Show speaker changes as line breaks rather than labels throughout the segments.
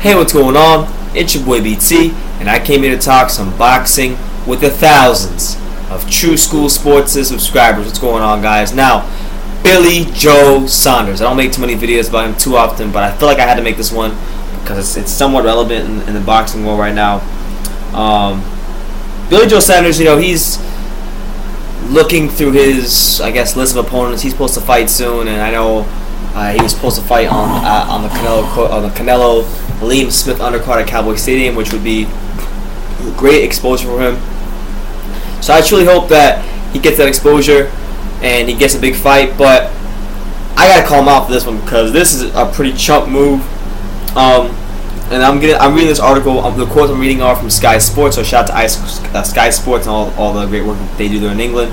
Hey, what's going on? It's your boy BT, and I came here to talk some boxing with the thousands of True School Sports subscribers. What's going on, guys? Now, Billy Joe Saunders. I don't make too many videos about him too often, but I feel like I had to make this one because it's somewhat relevant in the boxing world right now. Billy Joe Saunders, he's looking through his, list of opponents. He's supposed to fight soon, and I know he was supposed to fight on the Canelo Liam Smith undercard at Cowboy Stadium, which would be great exposure for him. So I truly hope that he gets that exposure and he gets a big fight. But I gotta call him out for this one because this is a pretty chump move. And I'm reading this article. The quotes I'm reading are from Sky Sports. So shout out to Sky Sports and all the great work that they do there in England.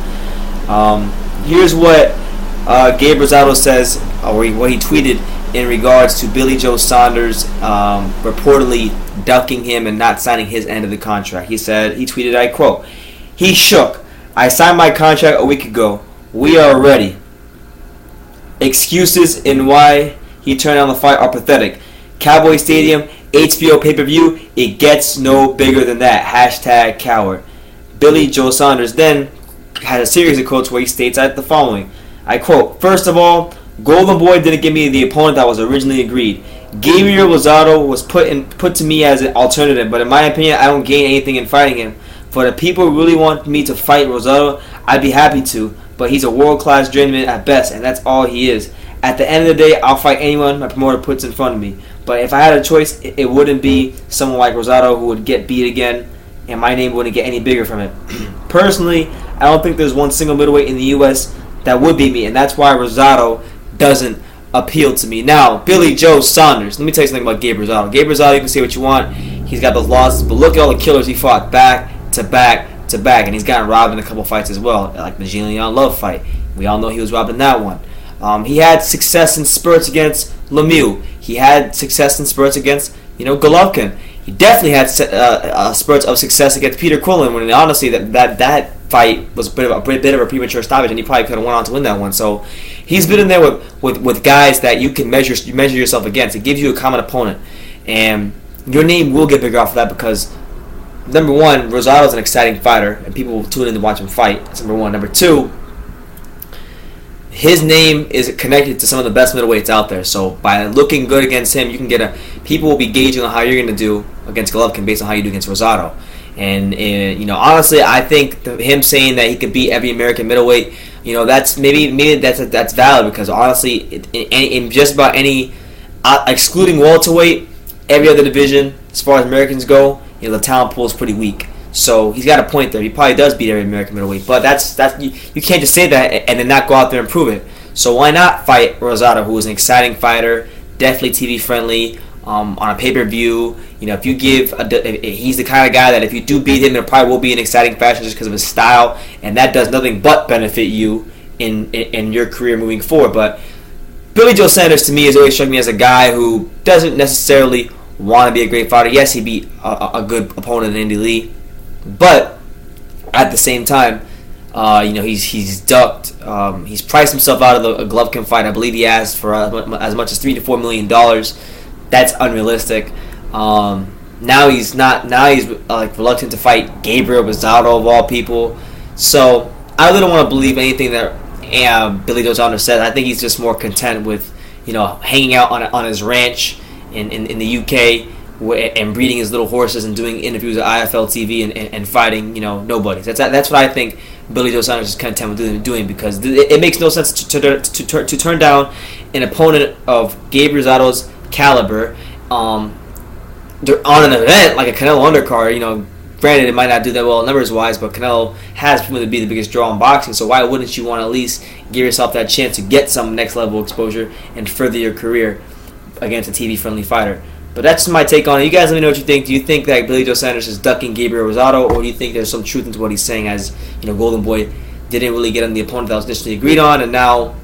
Here's what Gabriel Rosado says, or what he tweeted in regards to Billy Joe Saunders reportedly ducking him and not signing his end of the contract. He tweeted, I quote, "He shook. I signed my contract a week ago. We are ready. Excuses in why he turned down the fight are pathetic. Cowboy Stadium, HBO pay-per-view, it gets no bigger than that. Hashtag coward." Billy Joe Saunders then had a series of quotes where he states the following. I quote, "First of all, Golden Boy didn't give me the opponent that was originally agreed. Gabriel Rosado was put to me as an alternative, but in my opinion, I don't gain anything in fighting him. For the people who really want me to fight Rosado, I'd be happy to, but he's a world-class journeyman at best, and that's all he is. At the end of the day, I'll fight anyone my promoter puts in front of me. But if I had a choice, it wouldn't be someone like Rosado who would get beat again, and my name wouldn't get any bigger from it. Personally, I don't think there's one single middleweight in the U.S. that would beat me, and that's why Rosado doesn't appeal to me." Now, Billy Joe Saunders. Let me tell you something about Gabriel Rosado. Gabriel Rosado, you can say what you want. He's got those losses, but look at all the killers he fought back to back to back, and he's gotten robbed in a couple fights as well, like the Jillian Love fight. We all know he was robbed in that one. He had success in spurts against Lemieux. He had success in spurts against, Golovkin. He definitely had spurts of success against Peter Quillen, when honestly that fight was a bit of a premature stoppage, and he probably could have went on to win that one. So he's been in there with guys that you can measure yourself against. It gives you a common opponent, and your name will get bigger off of that because, number one, Rosado's an exciting fighter, and people will tune in to watch him fight. That's number one. Number two, his name is connected to some of the best middleweights out there. So by looking good against him, you can people will be gauging on how you're going to do against Golovkin based on how you do against Rosado. And honestly, I think him saying that he could beat every American middleweight, that's maybe that's valid because honestly, in just about any, excluding welterweight, every other division as far as Americans go, the talent pool is pretty weak. So he's got a point there. He probably does beat every American middleweight, but that's you can't just say that and then not go out there and prove it. So why not fight Rosado, who is an exciting fighter, definitely TV friendly, on a pay-per-view. If you he's the kind of guy that if you do beat him, it probably will be an exciting fashion just because of his style, and that does nothing but benefit you in your career moving forward. But Billy Joe Saunders to me has always struck me as a guy who doesn't necessarily want to be a great fighter. Yes, he beat a good opponent in Andy Lee, but at the same time, he's ducked. He's priced himself out of the Golovkin fight. I believe he asked for as much as $3 to $4 million. That's unrealistic. Now he's reluctant to fight Gabriel Rosado of all people. So I really don't want to believe anything that Billy Joe Saunders said. I think he's just more content with hanging out on his ranch in the UK and breeding his little horses and doing interviews at IFL TV and fighting nobodies. That's what I think Billy Joe Saunders is content with doing because it makes no sense to turn down an opponent of Gabriel Rosado's caliber on an event like a Canelo undercard. Granted, it might not do that well numbers wise, but Canelo has proven to be the biggest draw in boxing. So why wouldn't you want to at least give yourself that chance to get some next level exposure and further your career against a TV friendly fighter? But that's my take on it. You guys let me know what you think. Do you think that Billy Joe Saunders is ducking Gabriel Rosado, or do you think there's some truth into what he's saying as, Golden Boy didn't really get on the opponent that was initially agreed on, and now,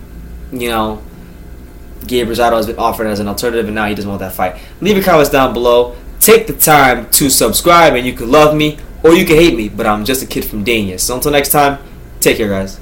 Gabriel Rosado has been offered as an alternative, and now he doesn't want that fight? Leave your comments down below. Take the time to subscribe, and you can love me or you can hate me, but I'm just a kid from Dania. So until next time, take care, guys.